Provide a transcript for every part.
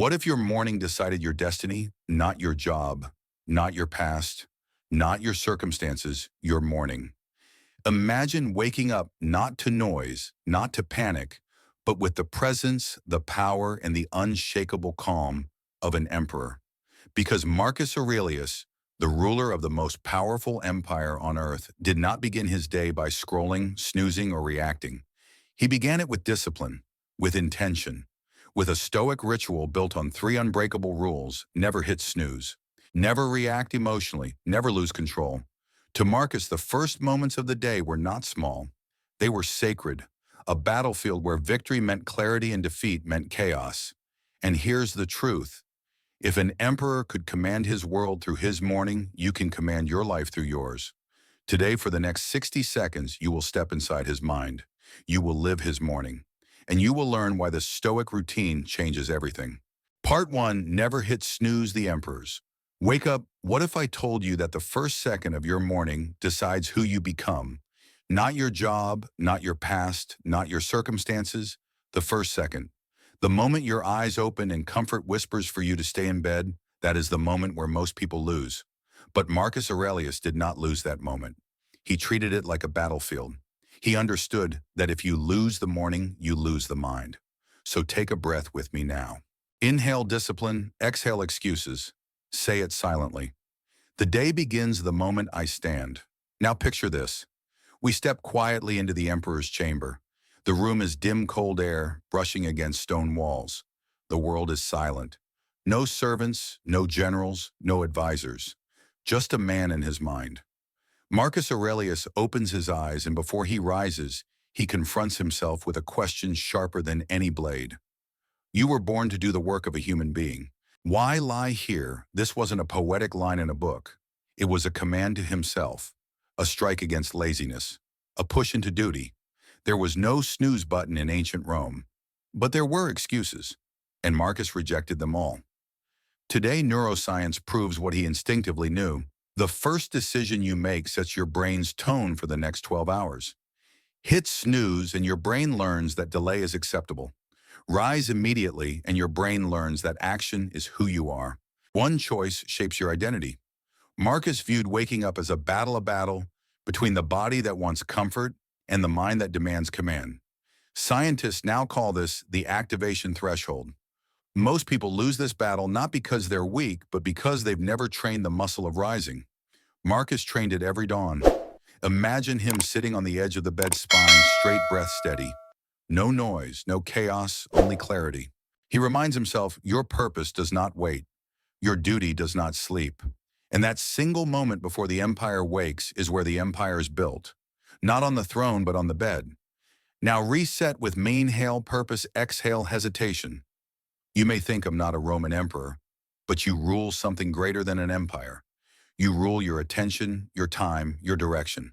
What if your morning decided your destiny, not your job, not your past, not your circumstances, your morning? Imagine waking up not to noise, not to panic, but with the presence, the power, and the unshakable calm of an emperor. Because Marcus Aurelius, the ruler of the most powerful empire on earth, did not begin his day by scrolling, snoozing, or reacting. He began it with discipline, with intention, with a Stoic ritual built on three unbreakable rules: never hit snooze, never react emotionally, never lose control. To Marcus, the first moments of the day were not small. They were sacred, a battlefield where victory meant clarity and defeat meant chaos. And here's the truth. If an emperor could command his world through his morning, you can command your life through yours. Today, for the next 60 seconds, you will step inside his mind. You will live his morning. And you will learn why the Stoic routine changes everything. Part 1, Never Hit Snooze the Emperors. Wake up. What if I told you that the first second of your morning decides who you become? Not your job, not your past, not your circumstances. The first second. The moment your eyes open and comfort whispers for you to stay in bed, that is the moment where most people lose. But Marcus Aurelius did not lose that moment. He treated it like a battlefield. He understood that if you lose the morning, you lose the mind. So take a breath with me now. Inhale discipline, exhale excuses. Say it silently. The day begins the moment I stand. Now picture this. We step quietly into the emperor's chamber. The room is dim, cold air brushing against stone walls. The world is silent. No servants, no generals, no advisors. Just a man in his mind. Marcus Aurelius opens his eyes, and before he rises, he confronts himself with a question sharper than any blade. You were born to do the work of a human being. Why lie here? This wasn't a poetic line in a book. It was a command to himself, a strike against laziness, a push into duty. There was no snooze button in ancient Rome, but there were excuses, and Marcus rejected them all. Today, neuroscience proves what he instinctively knew. The first decision you make sets your brain's tone for the next 12 hours. Hit snooze and your brain learns that delay is acceptable. Rise immediately and your brain learns that action is who you are. One choice shapes your identity. Marcus viewed waking up as a battle between the body that wants comfort and the mind that demands command. Scientists now call this the activation threshold. Most people lose this battle not because they're weak, but because they've never trained the muscle of rising. Marcus trained it every dawn. Imagine him sitting on the edge of the bed, spine straight, breath steady. No noise, no chaos, only clarity. He reminds himself, your purpose does not wait. Your duty does not sleep. And that single moment before the empire wakes is where the empire is built. Not on the throne, but on the bed. Now reset with inhale purpose, exhale hesitation. You may think I'm not a Roman emperor, but you rule something greater than an empire. You rule your attention, your time, your direction.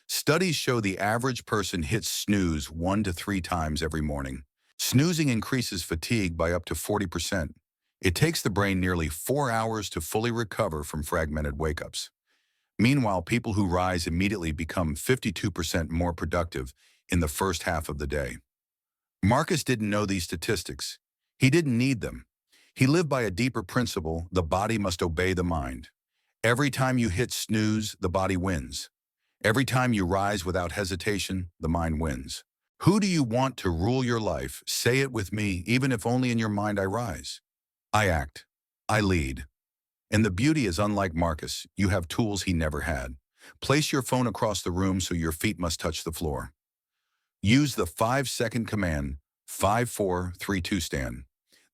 Studies show the average person hits snooze 1 to 3 times every morning. Snoozing increases fatigue by up to 40%. It takes the brain nearly 4 hours to fully recover from fragmented wake-ups. Meanwhile, people who rise immediately become 52% more productive in the first half of the day. Marcus didn't know these statistics. He didn't need them. He lived by a deeper principle: the body must obey the mind. Every time you hit snooze, the body wins. Every time you rise without hesitation, the mind wins. Who do you want to rule your life? Say it with me, even if only in your mind. I rise. I act. I lead. And the beauty is, unlike Marcus, you have tools he never had. Place your phone across the room so your feet must touch the floor. Use the 5-second command, 5, 4, 3, 2 stand.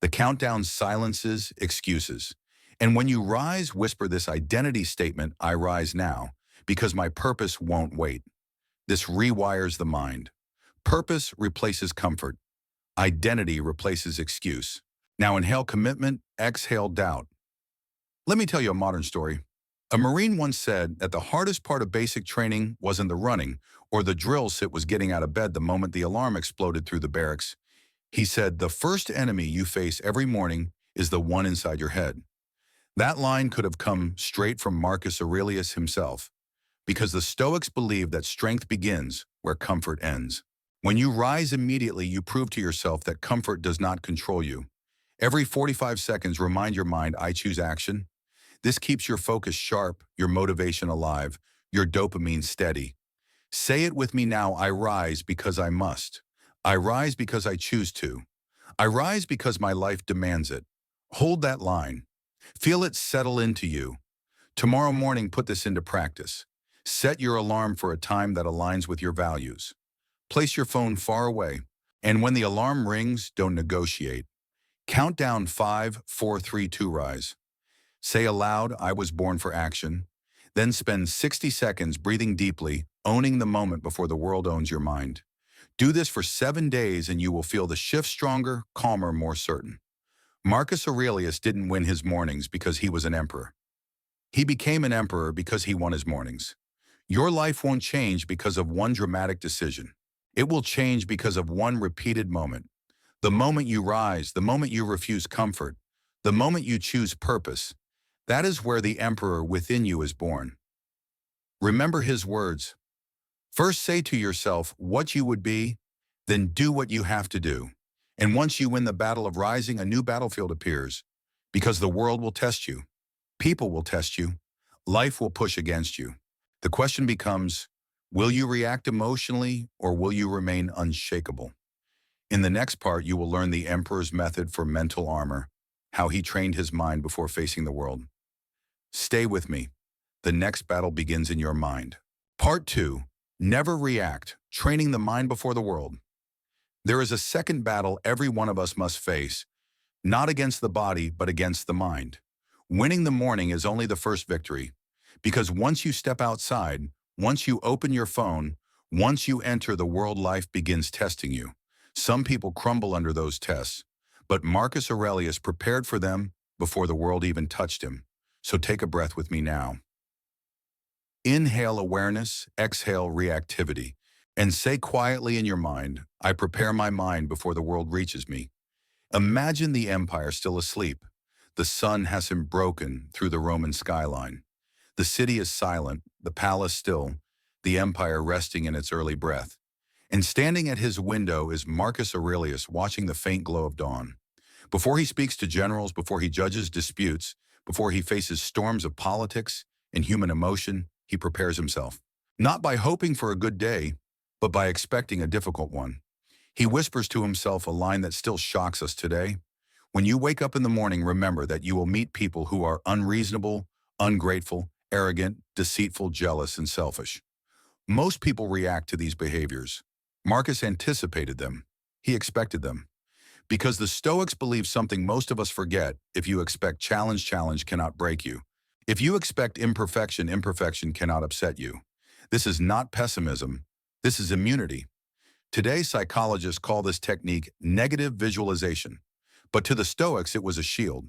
The countdown silences excuses. And when you rise, whisper this identity statement: I rise now, because my purpose won't wait. This rewires the mind. Purpose replaces comfort. Identity replaces excuse. Now inhale commitment, exhale doubt. Let me tell you a modern story. A Marine once said that the hardest part of basic training wasn't the running or the drills, it was getting out of bed the moment the alarm exploded through the barracks. He said, the first enemy you face every morning is the one inside your head. That line could have come straight from Marcus Aurelius himself, because the Stoics believed that strength begins where comfort ends. When you rise immediately, you prove to yourself that comfort does not control you. Every 45 seconds, remind your mind, I choose action. This keeps your focus sharp, your motivation alive, your dopamine steady. Say it with me now, I rise because I must. I rise because I choose to. I rise because my life demands it. Hold that line. Feel it settle into you. Tomorrow morning, put this into practice. Set your alarm for a time that aligns with your values. Place your phone far away. And when the alarm rings, don't negotiate. Count down 5, 4, 3, 2, rise. Say aloud, I was born for action. Then spend 60 seconds breathing deeply, owning the moment before the world owns your mind. Do this for 7 days and you will feel the shift stronger, calmer, more certain. Marcus Aurelius didn't win his mornings because he was an emperor. He became an emperor because he won his mornings. Your life won't change because of one dramatic decision. It will change because of one repeated moment. The moment you rise, the moment you refuse comfort, the moment you choose purpose, that is where the emperor within you is born. Remember his words. First say to yourself what you would be, then do what you have to do. And once you win the battle of rising, a new battlefield appears, because the world will test you. People will test you. Life will push against you. The question becomes, will you react emotionally or will you remain unshakable? In the next part, you will learn the emperor's method for mental armor, how he trained his mind before facing the world. Stay with me. The next battle begins in your mind. Part 2, never react, training the mind before the world. There is a second battle every one of us must face, not against the body, but against the mind. Winning the morning is only the first victory, because once you step outside, once you open your phone, once you enter the world, life begins testing you. Some people crumble under those tests, but Marcus Aurelius prepared for them before the world even touched him. So take a breath with me now. Inhale awareness, exhale reactivity, and say quietly in your mind, I prepare my mind before the world reaches me. Imagine the empire still asleep. The sun hasn't broken through the Roman skyline. The city is silent, the palace still, the empire resting in its early breath. And standing at his window is Marcus Aurelius watching the faint glow of dawn. Before he speaks to generals, before he judges disputes, before he faces storms of politics and human emotion, he prepares himself. Not by hoping for a good day, but by expecting a difficult one. He whispers to himself a line that still shocks us today. When you wake up in the morning, remember that you will meet people who are unreasonable, ungrateful, arrogant, deceitful, jealous, and selfish. Most people react to these behaviors. Marcus anticipated them. He expected them. Because the Stoics believe something most of us forget: if you expect challenge, challenge cannot break you. If you expect imperfection, imperfection cannot upset you. This is not pessimism. This is immunity. Today, psychologists call this technique negative visualization. But to the Stoics, it was a shield.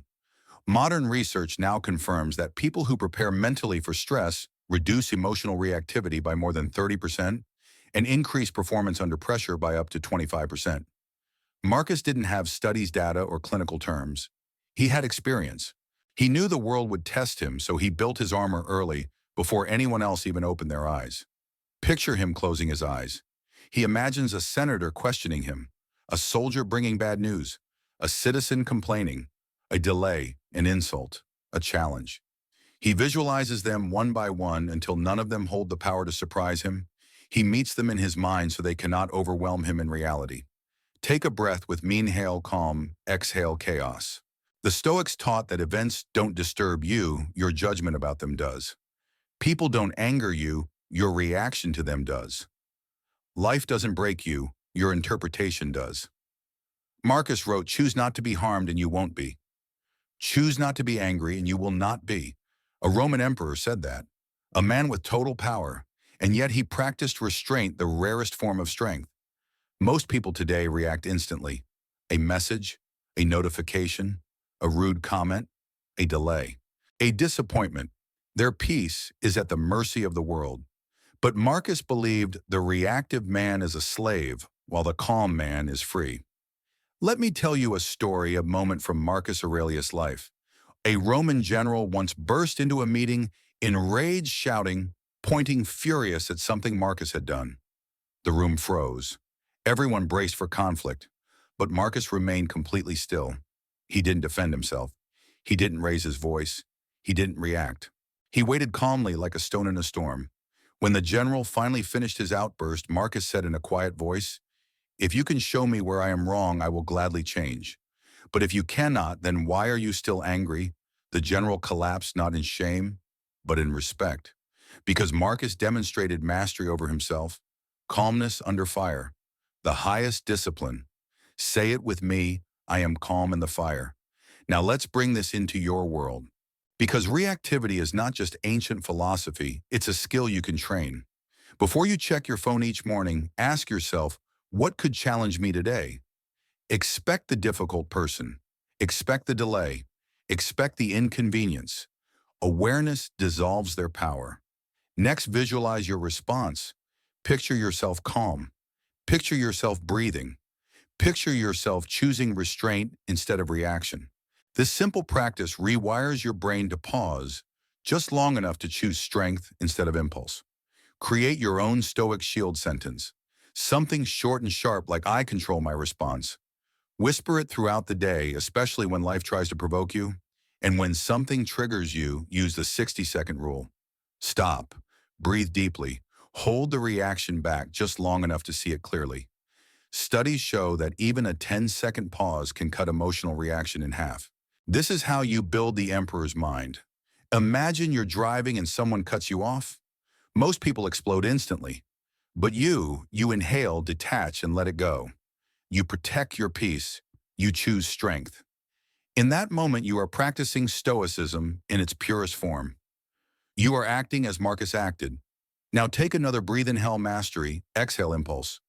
Modern research now confirms that people who prepare mentally for stress reduce emotional reactivity by more than 30% and increase performance under pressure by up to 25%. Marcus didn't have studies, data, or clinical terms. He had experience. He knew the world would test him, so he built his armor early, before anyone else even opened their eyes. Picture him closing his eyes. He imagines a senator questioning him, a soldier bringing bad news, a citizen complaining, a delay, an insult, a challenge. He visualizes them one by one until none of them hold the power to surprise him. He meets them in his mind so they cannot overwhelm him in reality. Take a breath with me. Inhale calm, exhale chaos. The Stoics taught that events don't disturb you, your judgment about them does. People don't anger you, your reaction to them does. Life doesn't break you, your interpretation does. Marcus wrote, choose not to be harmed and you won't be. Choose not to be angry and you will not be. A Roman emperor said that. A man with total power, and yet he practiced restraint, the rarest form of strength. Most people today react instantly. A message, a notification, a rude comment, a delay, a disappointment. Their peace is at the mercy of the world. But Marcus believed the reactive man is a slave, while the calm man is free. Let me tell you a story, a moment from Marcus Aurelius' life. A Roman general once burst into a meeting, enraged, shouting, pointing furious at something Marcus had done. The room froze. Everyone braced for conflict, but Marcus remained completely still. He didn't defend himself. He didn't raise his voice. He didn't react. He waited calmly like a stone in a storm. When the general finally finished his outburst, Marcus said in a quiet voice, "If you can show me where I am wrong, I will gladly change. But if you cannot, then why are you still angry?" The general collapsed not in shame, but in respect. Because Marcus demonstrated mastery over himself, calmness under fire, the highest discipline. Say it with me, I am calm in the fire. Now let's bring this into your world. Because reactivity is not just ancient philosophy, it's a skill you can train. Before you check your phone each morning, ask yourself, what could challenge me today? Expect the difficult person. Expect the delay. Expect the inconvenience. Awareness dissolves their power. Next, visualize your response. Picture yourself calm. Picture yourself breathing. Picture yourself choosing restraint instead of reaction. This simple practice rewires your brain to pause just long enough to choose strength instead of impulse. Create your own Stoic shield sentence. Something short and sharp like "I control my response." Whisper it throughout the day, especially when life tries to provoke you. And when something triggers you, use the 60-second rule. Stop. Breathe deeply. Hold the reaction back just long enough to see it clearly. Studies show that even a 10-second pause can cut emotional reaction in half. This is how you build the emperor's mind. Imagine you're driving and someone cuts you off. Most people explode instantly. But you inhale, detach, and let it go. You protect your peace. You choose strength. In that moment, you are practicing Stoicism in its purest form. You are acting as Marcus acted. Now take another breathe, inhale mastery, exhale impulse.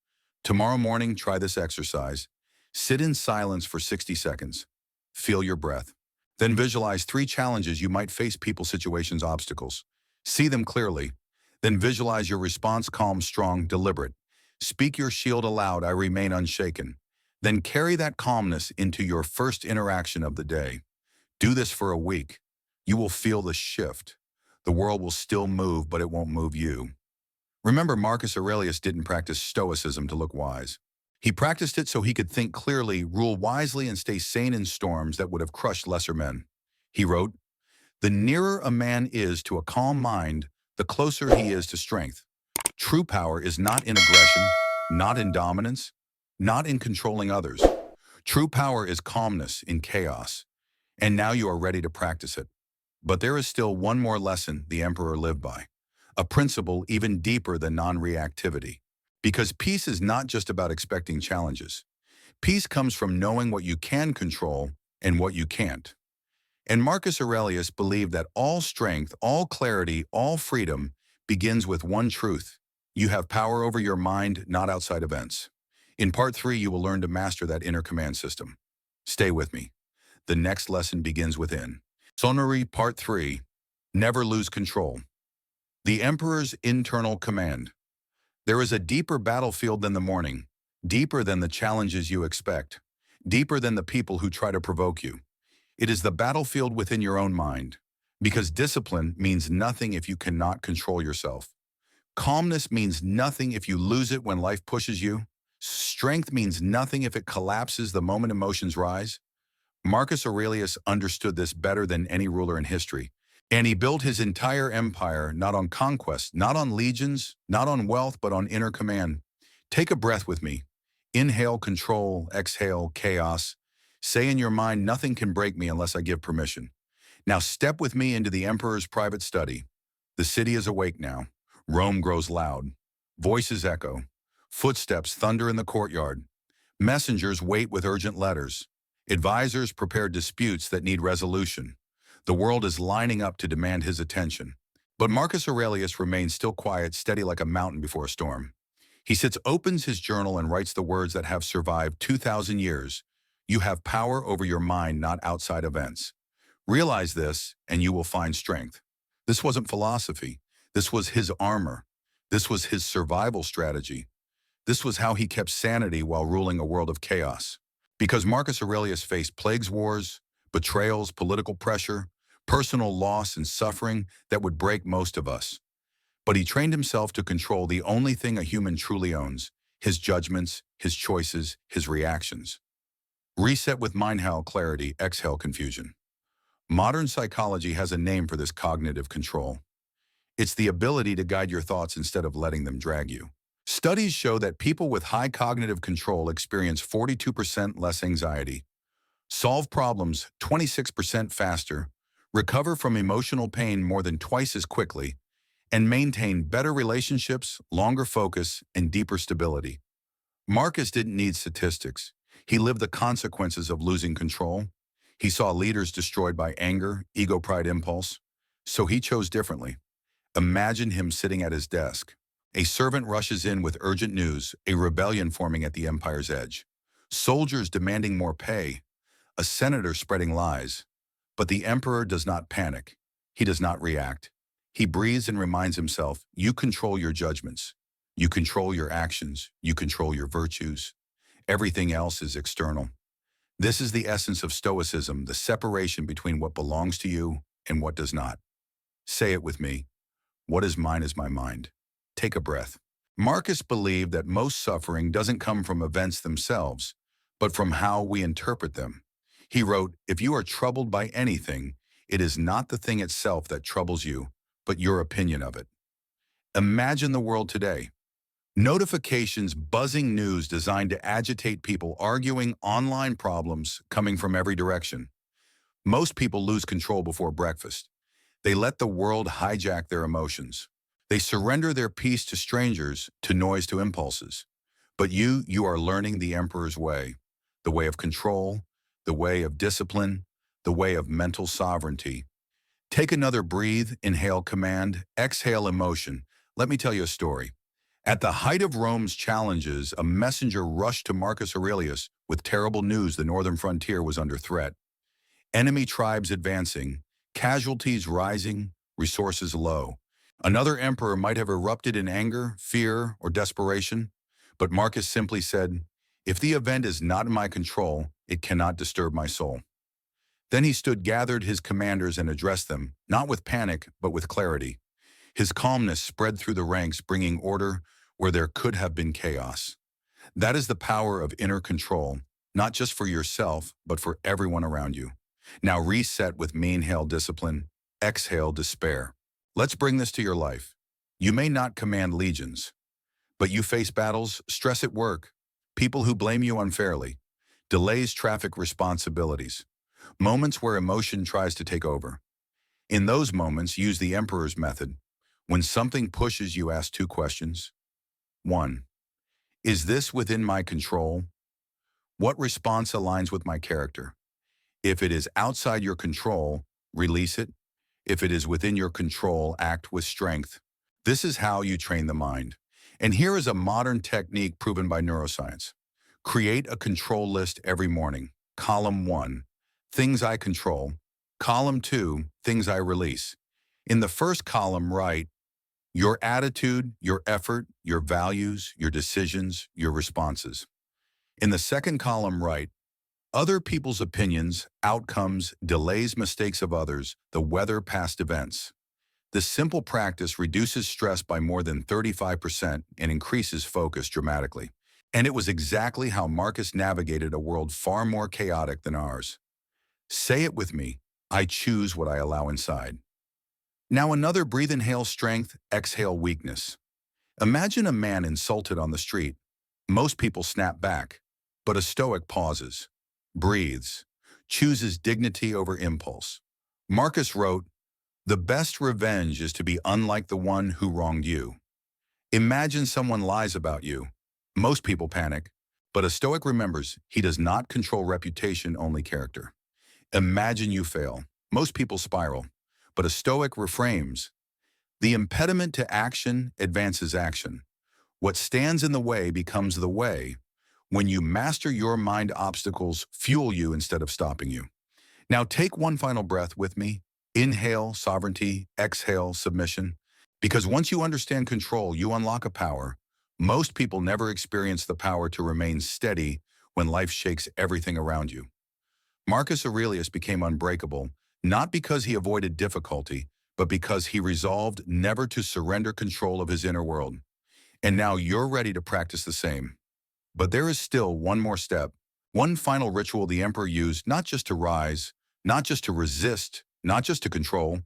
Tomorrow morning, try this exercise. Sit in silence for 60 seconds. Feel your breath. Then visualize 3 challenges you might face: people, situations, obstacles. See them clearly. Then visualize your response: calm, strong, deliberate. Speak your shield aloud: I remain unshaken. Then carry that calmness into your first interaction of the day. Do this for a week. You will feel the shift. The world will still move, but it won't move you. Remember, Marcus Aurelius didn't practice Stoicism to look wise. He practiced it so he could think clearly, rule wisely, and stay sane in storms that would have crushed lesser men. He wrote, "The nearer a man is to a calm mind, the closer he is to strength. True power is not in aggression, not in dominance, not in controlling others. True power is calmness in chaos." And now you are ready to practice it. But there is still one more lesson the emperor lived by, a principle even deeper than non-reactivity. Because peace is not just about expecting challenges. Peace comes from knowing what you can control and what you can't. And Marcus Aurelius believed that all strength, all clarity, all freedom begins with one truth. You have power over your mind, not outside events. In part 3, you will learn to master that inner command system. Stay with me. The next lesson begins within. Sonori Part 3. Never lose control. The Emperor's internal command. There is a deeper battlefield than the morning, deeper than the challenges you expect, deeper than the people who try to provoke you. It is the battlefield within your own mind, because discipline means nothing if you cannot control yourself. Calmness means nothing if you lose it when life pushes you. Strength means nothing if it collapses the moment emotions rise. Marcus Aurelius understood this better than any ruler in history, and he built his entire empire not on conquest, not on legions, not on wealth, but on inner command. Take a breath with me. Inhale control, exhale chaos. Say in your mind, nothing can break me unless I give permission. Now step with me into the emperor's private study. The city is awake now. Rome grows loud. Voices echo. Footsteps thunder in the courtyard. Messengers wait with urgent letters. Advisors prepare disputes that need resolution. The world is lining up to demand his attention. But Marcus Aurelius remains still quiet, steady like a mountain before a storm. He opens his journal and writes the words that have survived 2,000 years. You have power over your mind, not outside events. Realize this, and you will find strength. This wasn't philosophy. This was his armor. This was his survival strategy. This was how he kept sanity while ruling a world of chaos. Because Marcus Aurelius faced plagues, wars, betrayals, political pressure, personal loss, and suffering that would break most of us. But he trained himself to control the only thing a human truly owns: his judgments, his choices, his reactions. Reset with inhale clarity, exhale confusion. Modern psychology has a name for this cognitive control. It's the ability to guide your thoughts instead of letting them drag you. Studies show that people with high cognitive control experience 42% less anxiety, solve problems 26% faster, recover from emotional pain more than twice as quickly, and maintain better relationships, longer focus, and deeper stability. Marcus didn't need statistics. He lived the consequences of losing control. He saw leaders destroyed by anger, ego, pride, impulse. So he chose differently. Imagine him sitting at his desk. A servant rushes in with urgent news, a rebellion forming at the empire's edge. Soldiers demanding more pay, a senator spreading lies. But the emperor does not panic. He does not react. He breathes and reminds himself, you control your judgments. You control your actions. You control your virtues. Everything else is external. This is the essence of Stoicism, the separation between what belongs to you and what does not. Say it with me. What is mine is my mind. Take a breath. Marcus believed that most suffering doesn't come from events themselves, but from how we interpret them. He wrote, if you are troubled by anything, it is not the thing itself that troubles you, but your opinion of it. Imagine the world today. Notifications, buzzing news designed to agitate people, arguing, online problems coming from every direction. Most people lose control before breakfast. They let the world hijack their emotions. They surrender their peace to strangers, to noise, to impulses. But you are learning the emperor's way, the way of control, the way of discipline, the way of mental sovereignty. Take another breathe, inhale command, exhale emotion. Let me tell you a story. At the height of Rome's challenges, a messenger rushed to Marcus Aurelius with terrible news the northern frontier was under threat. Enemy tribes advancing, casualties rising, resources low. Another emperor might have erupted in anger, fear, or desperation, but Marcus simply said, if the event is not in my control, it cannot disturb my soul. Then he stood, gathered his commanders, and addressed them, not with panic, but with clarity. His calmness spread through the ranks, bringing order where there could have been chaos. That is the power of inner control, not just for yourself, but for everyone around you. Now reset with inhale discipline, exhale despair. Let's bring this to your life. You may not command legions, but you face battles, stress at work, people who blame you unfairly, delays, traffic responsibilities, moments where emotion tries to take over. In those moments, use the emperor's method. When something pushes you, ask two questions. 1. Is this within my control? What response aligns with my character? If it is outside your control, release it. If it is within your control, act with strength. This is how you train the mind. And here is a modern technique proven by neuroscience. Create a control list every morning. Column 1, things I control. Column 2, things I release. In the first column, write your attitude, your effort, your values, your decisions, your responses. In the second column, write other people's opinions, outcomes, delays, mistakes of others, the weather, past events. This simple practice reduces stress by more than 35% and increases focus dramatically. And it was exactly how Marcus navigated a world far more chaotic than ours. Say it with me. I choose what I allow inside. Now another breathe, inhale strength, exhale weakness. Imagine a man insulted on the street. Most people snap back, but a Stoic pauses, breathes, chooses dignity over impulse. Marcus wrote, the best revenge is to be unlike the one who wronged you. Imagine someone lies about you. Most people panic, but a Stoic remembers he does not control reputation, only character. Imagine you fail. Most people spiral, but a Stoic reframes. The impediment to action advances action. What stands in the way becomes the way. When you master your mind, obstacles fuel you instead of stopping you. Now take one final breath with me. Inhale, sovereignty, exhale, submission. Because once you understand control, you unlock a power. Most people never experience the power to remain steady when life shakes everything around you. Marcus Aurelius became unbreakable, not because he avoided difficulty, but because he resolved never to surrender control of his inner world. And now you're ready to practice the same. But there is still one more step. One final ritual the emperor used not just to rise, not just to resist, not just to control,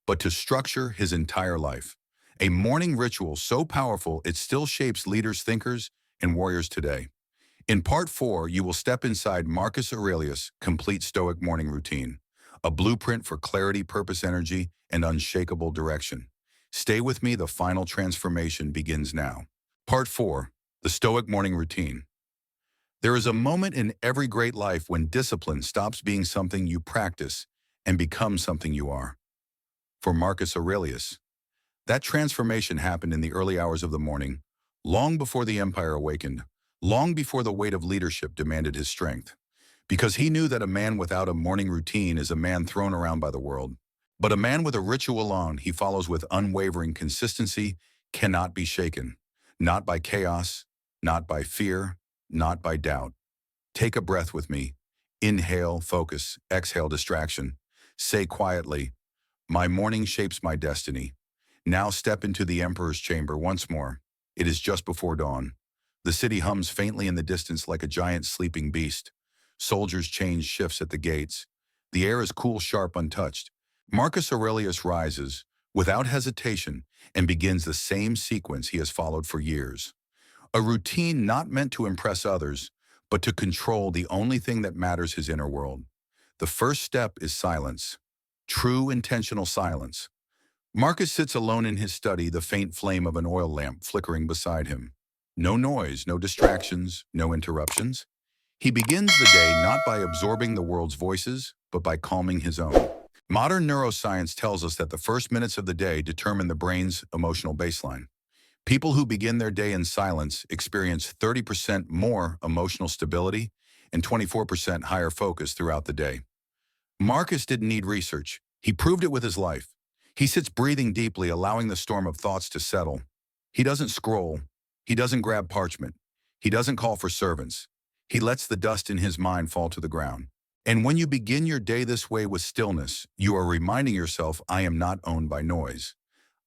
but to structure his entire life. A morning ritual so powerful it still shapes leaders, thinkers, and warriors today. In part 4, you will step inside Marcus Aurelius' complete Stoic morning routine, a blueprint for clarity, purpose, energy, and unshakable direction. Stay with me, the final transformation begins now. Part 4, the Stoic morning routine. There is a moment in every great life when discipline stops being something you practice and becomes something you are. For Marcus Aurelius, that transformation happened in the early hours of the morning, long before the empire awakened, long before the weight of leadership demanded his strength, because he knew that a man without a morning routine is a man thrown around by the world. But a man with a ritual on he follows with unwavering consistency cannot be shaken, not by chaos, not by fear, not by doubt. Take a breath with me. Inhale, focus, exhale, distraction. Say quietly, my morning shapes my destiny. Now step into the emperor's chamber once more. It is just before dawn. The city hums faintly in the distance like a giant sleeping beast. Soldiers change shifts at the gates. The air is cool, sharp, untouched. Marcus Aurelius rises, without hesitation, and begins the same sequence he has followed for years. A routine not meant to impress others, but to control the only thing that matters, his inner world. The first step is silence. True intentional silence. Marcus sits alone in his study, the faint flame of an oil lamp flickering beside him. No noise, no distractions, no interruptions. He begins the day not by absorbing the world's voices, but by calming his own. Modern neuroscience tells us that the first minutes of the day determine the brain's emotional baseline. People who begin their day in silence experience 30% more emotional stability and 24% higher focus throughout the day. Marcus didn't need research. He proved it with his life. He sits breathing deeply, allowing the storm of thoughts to settle. He doesn't scroll. He doesn't grab parchment. He doesn't call for servants. He lets the dust in his mind fall to the ground. And when you begin your day this way with stillness, you are reminding yourself, I am not owned by noise.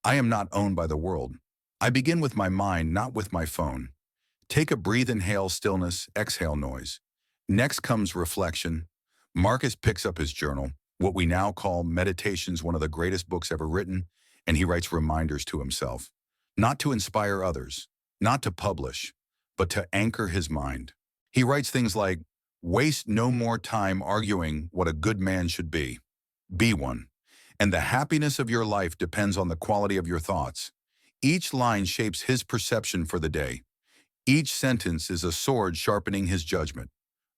I am not owned by the world. I begin with my mind, not with my phone. Take a breath, inhale stillness, exhale noise. Next comes reflection. Marcus picks up his journal, what we now call Meditations, one of the greatest books ever written, and he writes reminders to himself. Not to inspire others, not to publish, but to anchor his mind. He writes things like, waste no more time arguing what a good man should be. Be one. And the happiness of your life depends on the quality of your thoughts. Each line shapes his perception for the day. Each sentence is a sword sharpening his judgment.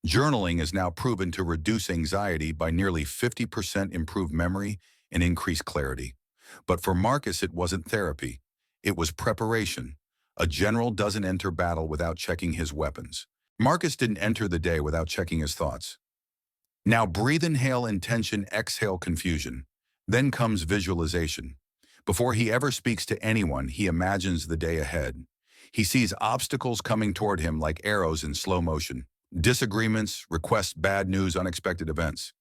Journaling is now proven to reduce anxiety by nearly 50%, improve memory, and increase clarity. But for Marcus, it wasn't therapy. It was preparation. A general doesn't enter battle without checking his weapons. Marcus didn't enter the day without checking his thoughts. Now breathe, inhale intention, exhale confusion. Then comes visualization. Before he ever speaks to anyone, he imagines the day ahead. He sees obstacles coming toward him like arrows in slow motion. Disagreements, requests, bad news, unexpected events.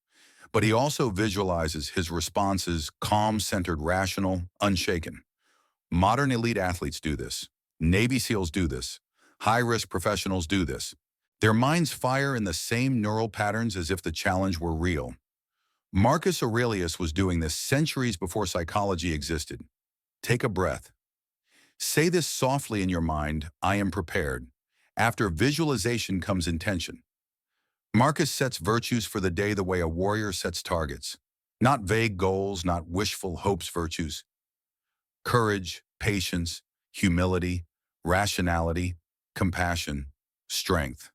But he also visualizes his responses calm, centered, rational, unshaken. Modern elite athletes do this. Navy SEALs do this. High-risk professionals do this. Their minds fire in the same neural patterns as if the challenge were real. Marcus Aurelius was doing this centuries before psychology existed. Take a breath. Say this softly in your mind, I am prepared. After visualization comes intention. Marcus sets virtues for the day the way a warrior sets targets. Not vague goals, not wishful hopes, virtues. Courage, patience, humility, rationality, compassion, strength.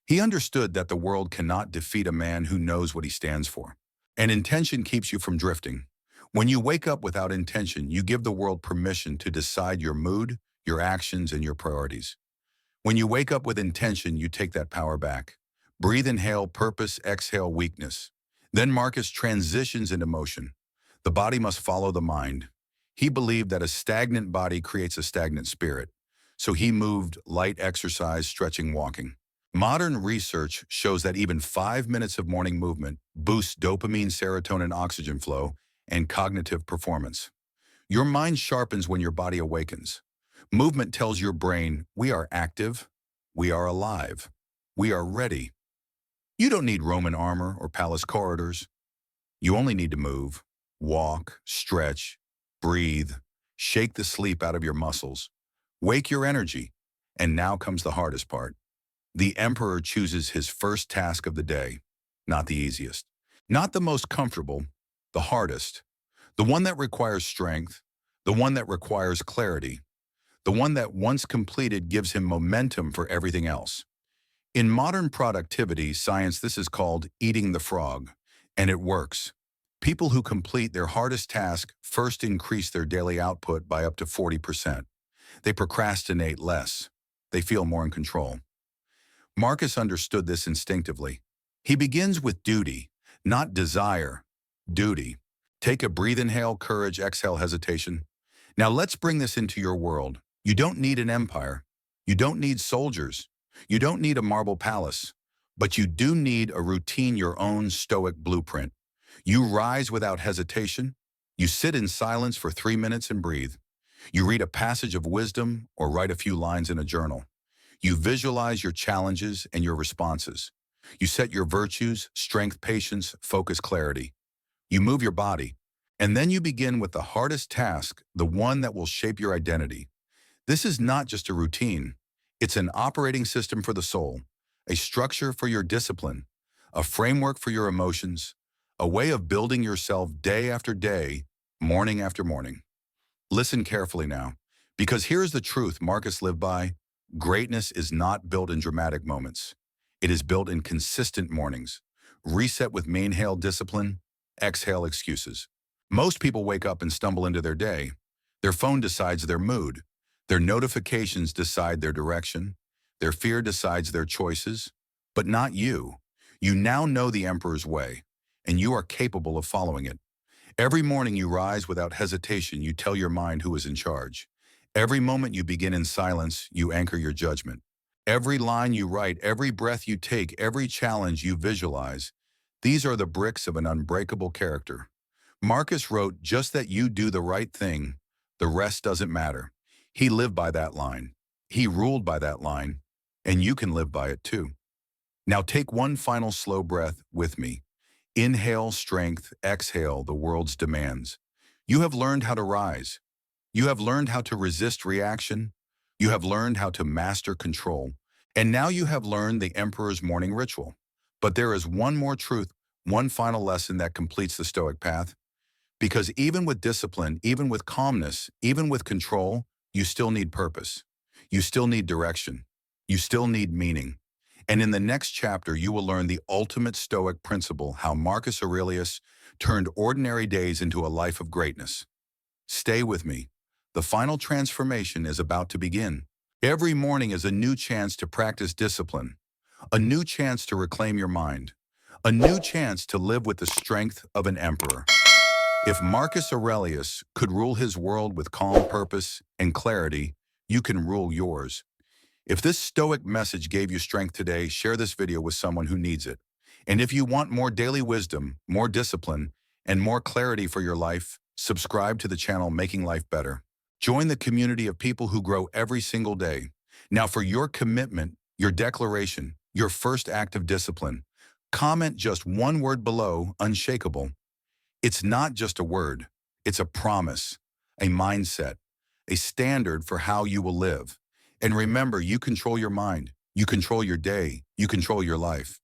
He understood that the world cannot defeat a man who knows what he stands for. And intention keeps you from drifting. When you wake up without intention, you give the world permission to decide your mood, your actions, and your priorities. When you wake up with intention, you take that power back. Breathe, inhale, purpose, exhale, weakness. Then Marcus transitions into motion. The body must follow the mind. He believed that a stagnant body creates a stagnant spirit. So he moved, light exercise, stretching, walking. Modern research shows that even 5 minutes of morning movement boosts dopamine, serotonin, oxygen flow, and cognitive performance. Your mind sharpens when your body awakens. Movement tells your brain, we are active, we are alive, we are ready. You don't need Roman armor or palace corridors. You only need to move, walk, stretch, breathe, shake the sleep out of your muscles, wake your energy. And now comes the hardest part. The emperor chooses his first task of the day, not the easiest, not the most comfortable, the hardest, the one that requires strength, the one that requires clarity, the one that once completed gives him momentum for everything else. In modern productivity science, this is called eating the frog, and it works. People who complete their hardest task first increase their daily output by up to 40%. They procrastinate less. They feel more in control. Marcus understood this instinctively. He begins with duty, not desire. Duty. Take a breathe, inhale, courage, exhale, hesitation. Now let's bring this into your world. You don't need an empire. You don't need soldiers. You don't need a marble palace. But you do need a routine, your own Stoic blueprint. You rise without hesitation. You sit in silence for 3 minutes and breathe. You read a passage of wisdom or write a few lines in a journal. You visualize your challenges and your responses. You set your virtues, strength, patience, focus, clarity. You move your body. And then you begin with the hardest task, the one that will shape your identity. This is not just a routine. It's an operating system for the soul, a structure for your discipline, a framework for your emotions, a way of building yourself day after day, morning after morning. Listen carefully now, because here's the truth Marcus lived by. Greatness is not built in dramatic moments. It is built in consistent mornings. Reset with inhale discipline, exhale excuses. Most people wake up and stumble into their day. Their phone decides their mood. Their notifications decide their direction. Their fear decides their choices. But not you. You now know the emperor's way, and you are capable of following it. Every morning you rise without hesitation, you tell your mind who is in charge. Every moment you begin in silence, you anchor your judgment. Every line you write, every breath you take, every challenge you visualize, these are the bricks of an unbreakable character. Marcus wrote, just that you do the right thing, the rest doesn't matter. He lived by that line. He ruled by that line, and you can live by it too. Now take one final slow breath with me. Inhale strength, exhale the world's demands. You have learned how to rise. You have learned how to resist reaction. You have learned how to master control. And now you have learned the emperor's morning ritual. But there is one more truth, one final lesson that completes the Stoic path. Because even with discipline, even with calmness, even with control, you still need purpose. You still need direction. You still need meaning. And in the next chapter, you will learn the ultimate Stoic principle, how Marcus Aurelius turned ordinary days into a life of greatness. Stay with me. The final transformation is about to begin. Every morning is a new chance to practice discipline, a new chance to reclaim your mind, a new chance to live with the strength of an emperor. If Marcus Aurelius could rule his world with calm purpose and clarity, you can rule yours. If this Stoic message gave you strength today, share this video with someone who needs it. And if you want more daily wisdom, more discipline, and more clarity for your life, subscribe to the channel Making Life Better. Join the community of people who grow every single day. Now for your commitment, your declaration, your first act of discipline, comment just one word below, unshakable. It's not just a word, it's a promise, a mindset, a standard for how you will live. And remember, you control your mind, you control your day, you control your life.